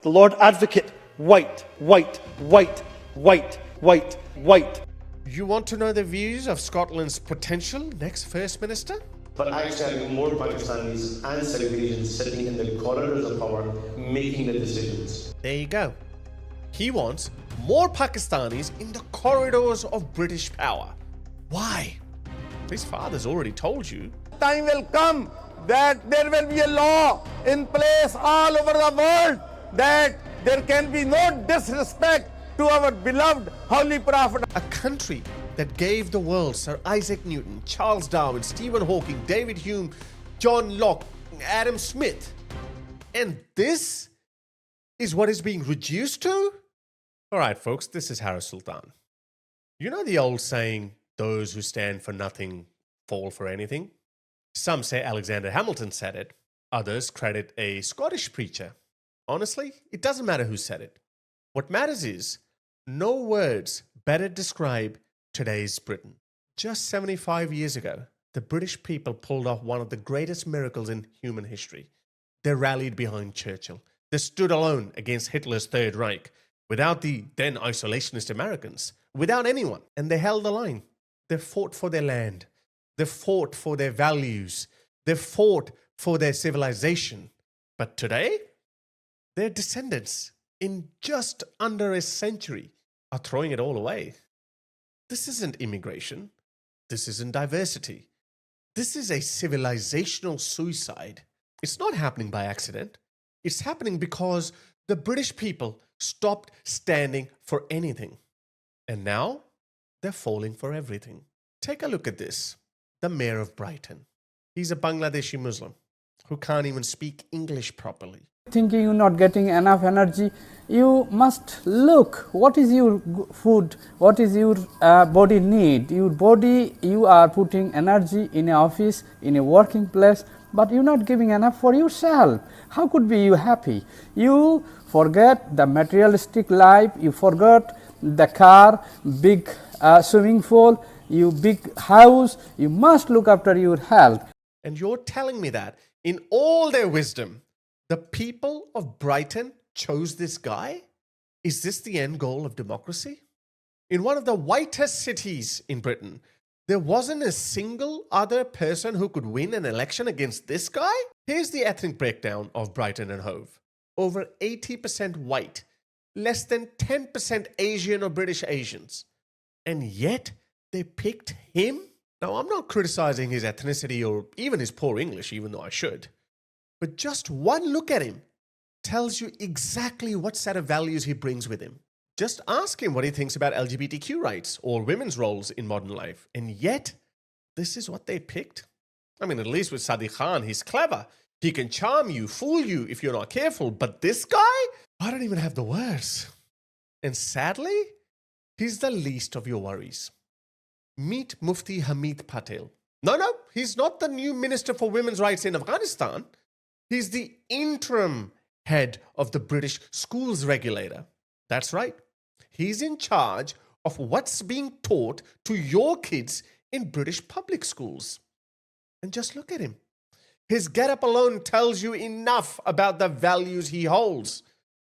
The Lord Advocate, white, white, white, white, white, white. You want to know the views of Scotland's potential next First Minister? But actually having more Pakistanis and South Asians sitting in the corridors of power making the decisions. There you go. He wants more Pakistanis in the corridors of British power. Why? His father's already told you. Time will come that there will be a law in place all over the world that there can be no disrespect to our beloved Holy Prophet. A country that gave the world Sir Isaac Newton, Charles Darwin, Stephen Hawking, David Hume, John Locke, Adam Smith. And this is what is being reduced to? All right, folks, this is Harris Sultan. You know the old saying, those who stand for nothing fall for anything? Some say Alexander Hamilton said it. Others credit a Scottish preacher. Honestly, it doesn't matter who said it. What matters is, no words better describe today's Britain. Just 75 years ago, the British people pulled off one of the greatest miracles in human history. They rallied behind Churchill. They stood alone against Hitler's Third Reich, without the then isolationist Americans, without anyone. And they held the line. They fought for their land. They fought for their values. They fought for their civilization. But today, their descendants, in just under a century, are throwing it all away. This isn't immigration. This isn't diversity. This is a civilisational suicide. It's not happening by accident. It's happening because the British people stopped standing for anything. And now, they're falling for everything. Take a look at this. The mayor of Brighton. He's a Bangladeshi Muslim who can't even speak English properly. Thinking you're not getting enough energy, you must look what is your food, what is your body need. Your body, you are putting energy in an office, in a working place, but you're not giving enough for yourself. How could be you happy? You forget the materialistic life, you forget the car, big swimming pool, you big house. You must look after your health. And you're telling me that in all their wisdom, the people of Brighton chose this guy? Is this the end goal of democracy? In one of the whitest cities in Britain, there wasn't a single other person who could win an election against this guy? Here's the ethnic breakdown of Brighton and Hove. Over 80% white, less than 10% Asian or British Asians. And yet, they picked him? Now, I'm not criticizing his ethnicity or even his poor English, even though I should. But just one look at him tells you exactly what set of values he brings with him. Just ask him what he thinks about LGBTQ rights or women's roles in modern life. And yet, this is what they picked. I mean, at least with Sadiq Khan, he's clever. He can charm you, fool you if you're not careful. But this guy? I don't even have the words. And sadly, he's the least of your worries. Meet Mufti Hamid Patel. No, he's not the new Minister for Women's Rights in Afghanistan. He's the interim head of the British schools regulator. That's right. He's in charge of what's being taught to your kids in British public schools. And just look at him. His getup alone tells you enough about the values he holds.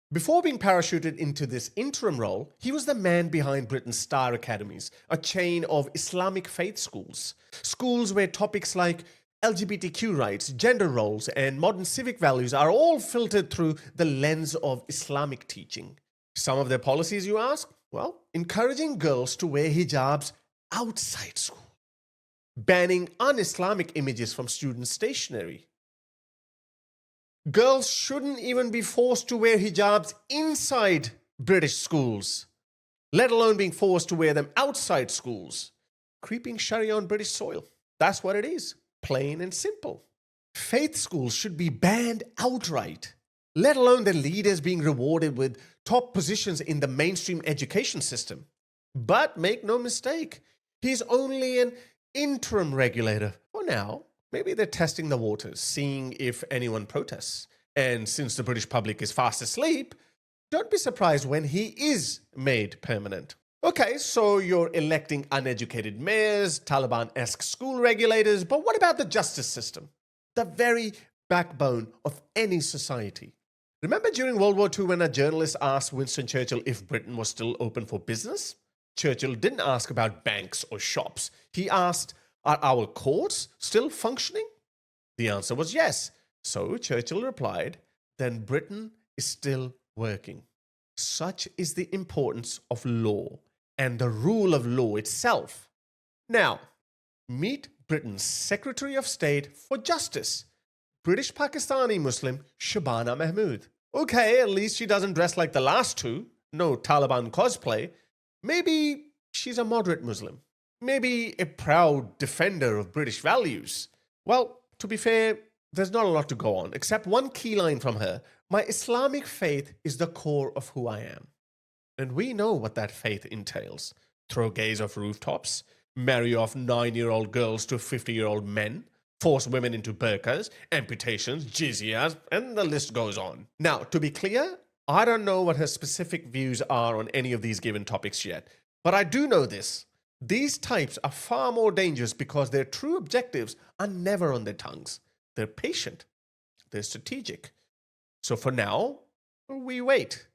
Before being parachuted into this interim role, he was the man behind Britain's Star Academies, a chain of Islamic faith schools. Schools where topics like LGBTQ rights, gender roles, and modern civic values are all filtered through the lens of Islamic teaching. Some of their policies, you ask? Well, encouraging girls to wear hijabs outside school, banning un-Islamic images from student stationery. Girls shouldn't even be forced to wear hijabs inside British schools, let alone being forced to wear them outside schools. Creeping Sharia on British soil. That's what it is. Plain and simple. Faith schools should be banned outright, let alone their leaders being rewarded with top positions in the mainstream education system. But make no mistake, he's only an interim regulator for now. Maybe they're testing the waters, seeing if anyone protests. And since the British public is fast asleep, don't be surprised when he is made permanent. Okay, so you're electing uneducated mayors, Taliban-esque school regulators, but what about the justice system? The very backbone of any society. Remember during World War II when a journalist asked Winston Churchill if Britain was still open for business? Churchill didn't ask about banks or shops. He asked, are our courts still functioning? The answer was yes. So Churchill replied, then Britain is still working. Such is the importance of law and the rule of law itself. Now, meet Britain's Secretary of State for Justice, British Pakistani Muslim Shabana Mahmood. Okay, at least she doesn't dress like the last two. No Taliban cosplay. Maybe she's a moderate Muslim. Maybe a proud defender of British values. Well, to be fair, there's not a lot to go on, except one key line from her. My Islamic faith is the core of who I am. And we know what that faith entails. Throw gays off rooftops, marry off 9-year-old girls to 50-year-old men, force women into burqas, amputations, jizyas, and the list goes on. Now, to be clear, I don't know what her specific views are on any of these given topics yet, but I do know this. These types are far more dangerous because their true objectives are never on their tongues. They're patient. They're strategic. So for now, we wait.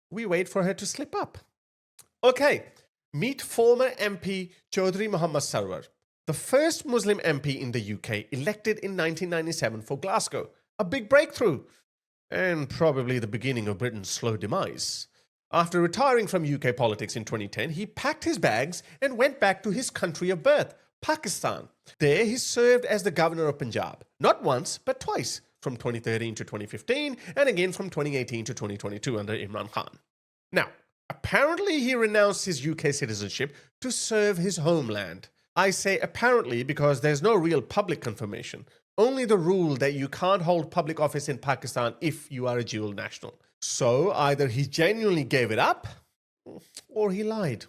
We wait for her to slip up. Okay, meet former MP Chaudhry Mohammad Sarwar, the first Muslim MP in the UK elected in 1997 for Glasgow. A big breakthrough, and probably the beginning of Britain's slow demise. After retiring from UK politics in 2010, he packed his bags and went back to his country of birth, Pakistan. There he served as the governor of Punjab, not once, but twice, from 2013 to 2015, and again from 2018 to 2022 under Imran Khan. Now, apparently he renounced his UK citizenship to serve his homeland. I say apparently because there's no real public confirmation, only the rule that you can't hold public office in Pakistan if you are a dual national. So either he genuinely gave it up, or he lied.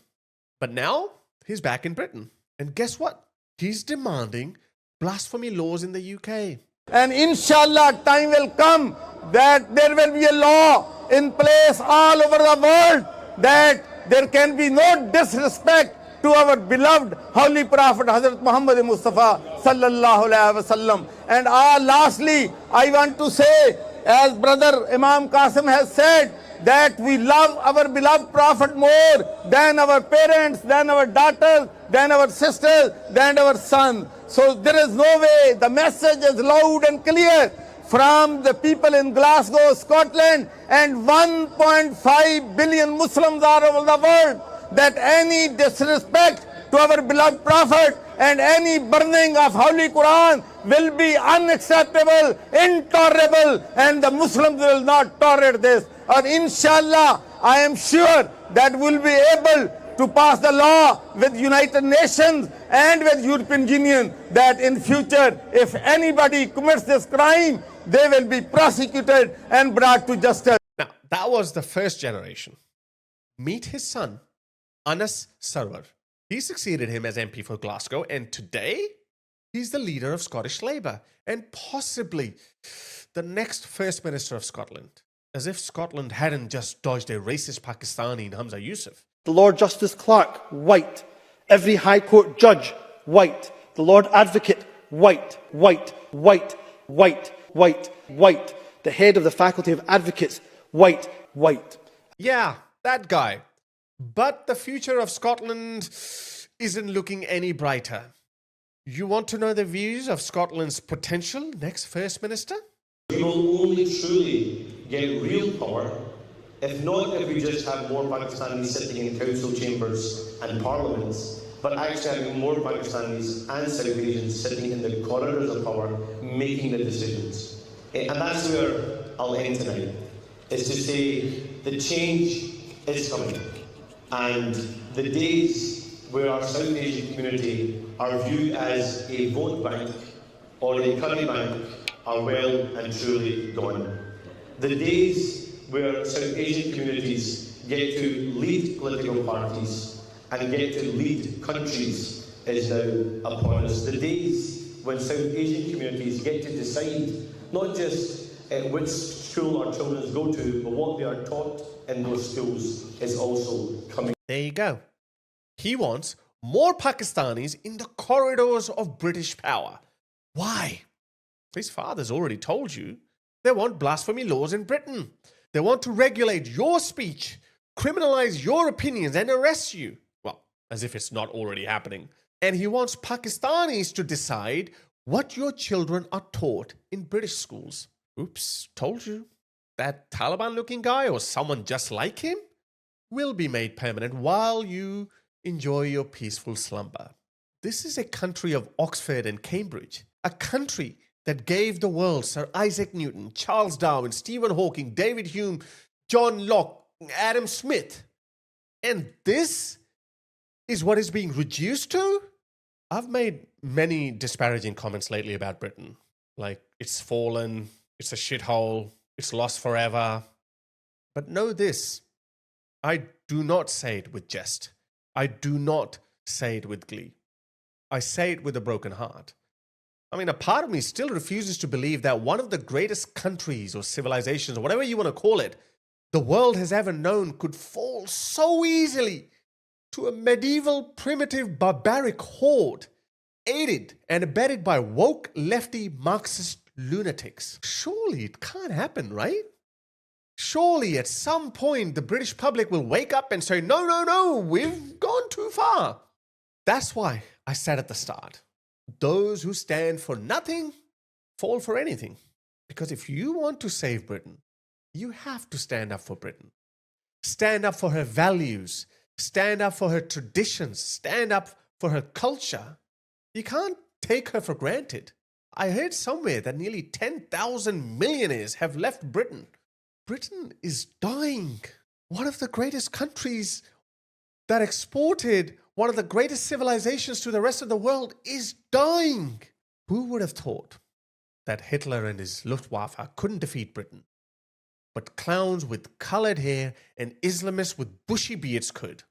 But now, he's back in Britain. And guess what? He's demanding blasphemy laws in the UK. And inshallah, time will come that there will be a law in place all over the world that there can be no disrespect to our beloved Holy Prophet Hazrat Muhammad Mustafa sallallahu alaihi wasallam. And lastly, I want to say, as brother Imam Qasim has said, that we love our beloved Prophet more than our parents, than our daughters, than our sisters, than our sons. So there is no way. The message is loud and clear from the people in Glasgow, Scotland, and 1.5 billion Muslims all over the world, that any disrespect to our beloved Prophet and any burning of Holy Quran will be unacceptable, intolerable, and the Muslims will not tolerate this. Or inshallah, I am sure that we'll be able to pass the law with United Nations and with European Union that in future, if anybody commits this crime, they will be prosecuted and brought to justice. Now, that was the first generation. Meet his son, Anas Sarwar. He succeeded him as MP for Glasgow, and today, he's the leader of Scottish Labour and possibly the next First Minister of Scotland. As if Scotland hadn't just dodged a racist Pakistani in Hamza Yusuf. The Lord Justice Clerk, white. Every High Court judge, white. The Lord Advocate, white, white, white, white, white, white. The head of the Faculty of Advocates, white, white. Yeah, that guy. But the future of Scotland isn't looking any brighter. You want to know the views of Scotland's potential next First Minister? We will only truly get real power if we just have more Pakistanis sitting in council chambers and parliaments, but actually having more Pakistanis and South Asians sitting in the corridors of power making the decisions. And that's where I'll end tonight, is to say the change is coming. And the days where our South Asian community are viewed as a vote bank or a curry bank are well and truly gone. The days where South Asian communities get to lead political parties and get to lead countries is now upon us. The days when South Asian communities get to decide not just which school our children go to, but what they are taught in those schools is also coming. There you go. He wants more Pakistanis in the corridors of British power. Why? His father's already told you They want blasphemy laws in Britain. They want to regulate your speech, criminalize your opinions, and arrest you. Well, as if it's not already happening. And he wants Pakistanis to decide what your children are taught in British schools. Oops, told you. That Taliban-looking guy or someone just like him will be made permanent while you enjoy your peaceful slumber. This is a country of Oxford and Cambridge, a country that gave the world Sir Isaac Newton, Charles Darwin, Stephen Hawking, David Hume, John Locke, Adam Smith. And this is what is being reduced to? I've made many disparaging comments lately about Britain. Like, it's fallen, it's a shithole, it's lost forever. But know this, I do not say it with jest. I do not say it with glee. I say it with a broken heart. I mean, a part of me still refuses to believe that one of the greatest countries or civilizations, or whatever you want to call it, the world has ever known could fall so easily to a medieval, primitive, barbaric horde, aided and abetted by woke, lefty, Marxist lunatics. Surely it can't happen, right? Surely at some point the British public will wake up and say, no, we've gone too far. That's why I said at the start, those who stand for nothing fall for anything. Because if you want to save Britain, you have to stand up for Britain. Stand up for her values. Stand up for her traditions. Stand up for her culture. You can't take her for granted. I heard somewhere that nearly 10,000 millionaires have left Britain. Britain is dying. One of the greatest countries that exported one of the greatest civilizations to the rest of the world is dying. Who would have thought that Hitler and his Luftwaffe couldn't defeat Britain, but clowns with colored hair and Islamists with bushy beards could?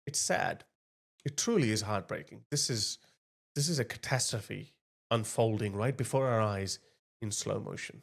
It's sad. It truly is heartbreaking. This is a catastrophe unfolding right before our eyes in slow motion.